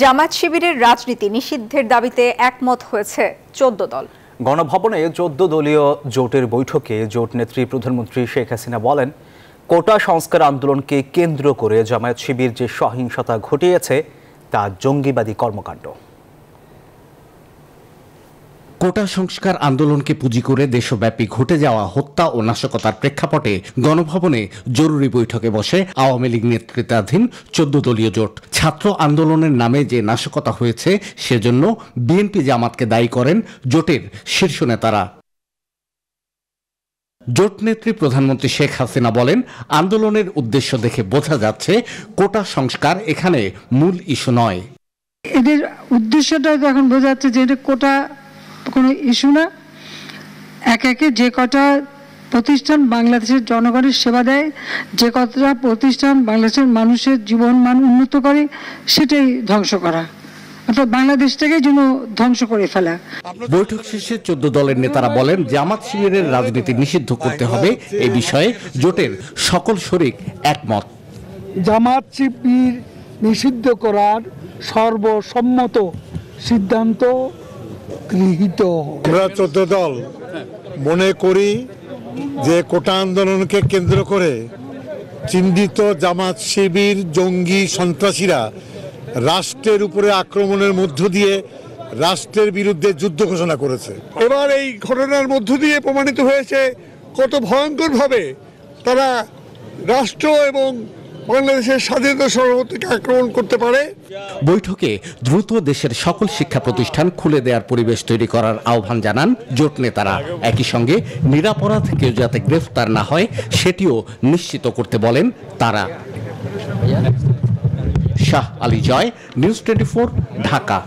জামায়াত শিবিরের রাজনীতি নিষিদ্ধের দাবিতে একমত হয়েছে 14 দল। গণভবনে 14 দলীয় জোটের বৈঠকে জোট নেত্রী প্রধানমন্ত্রী শেখ হাসিনা বলেন, কোটা সংস্কার আন্দোলনকে কেন্দ্র করে জামায়াত শিবির যে সহিংসতা ঘটিয়েছে তা জঙ্গিবাদী কর্মকাণ্ড। কোটা সংস্কার আন্দোলনকে পুঁজি করে দেশব্যাপী ঘটে যাওয়া হত্যা ও নাশকতার প্রেক্ষাপটে গণভবনে জরুরি বৈঠকে বসে আওয়ামী লীগ নেতৃত্বাধীন 14 দলীয় জোট। ছাত্র আন্দোলনের নামে যে নাশকতা হয়েছে সেজন্য বিএনপি জামাতকে দায়ী করেন জোটের শীর্ষ নেতারা। জোট নেত্রী প্রধানমন্ত্রী শেখ হাসিনা বলেন, আন্দোলনের উদ্দেশ্য দেখে বোঝা যাচ্ছে কোটা সংস্কার এখানে মূল ইস্যু নয়। এদের উদ্দেশ্যটা এখন বোঝা যাচ্ছে যে এটা কোটা কোনো ইস্যু না। একে যে কটা প্রতিষ্ঠান বাংলাদেশের জনগণের সেবা দেয়, যে কতটা প্রতিষ্ঠান বাংলাদেশের মানুষের জীবন মান উন্নত করে, সেটাই ধ্বংস করা, অর্থাৎ বাংলাদেশটাকে যেন ধ্বংস করে ফেলা। বৈঠক শেষে 14 দলের নেতারা বলেন, জামাত শিবিরের রাজনীতি নিষিদ্ধ করতে হবে। এই বিষয়ে জোটের সকল শরিক একমত। জামাত শিবির নিষিদ্ধ করার সর্বসম্মত সিদ্ধান্ত গৃহীত। আমরা 14 দল মনে করি যে কোটা আন্দোলনকে কেন্দ্র করে চিহ্নিত জামাত শিবির জঙ্গি সন্ত্রাসীরা রাষ্ট্রের উপরে আক্রমণের মধ্য দিয়ে রাষ্ট্রের বিরুদ্ধে যুদ্ধ ঘোষণা করেছে। এবার এই ঘটনার মধ্য দিয়ে প্রমাণিত হয়েছে কত ভয়ঙ্করভাবে তারা রাষ্ট্র এবং বাংলাদেশের স্বাধীনতা সার্বভৌমত্বকে আক্রমণ করতে পারে। বৈঠকে দ্রুত দেশের সকল শিক্ষা প্রতিষ্ঠান খুলে দেওয়ার পরিবেশ তৈরি করার আহ্বান জানান জোট নেতারা। একই সঙ্গে নিরাপরাধ কেউ যাতে গ্রেফতার না হয় সেটিও নিশ্চিত করতে বলেন তারা। শাহ আলী জয়, নিউজ 24, ঢাকা।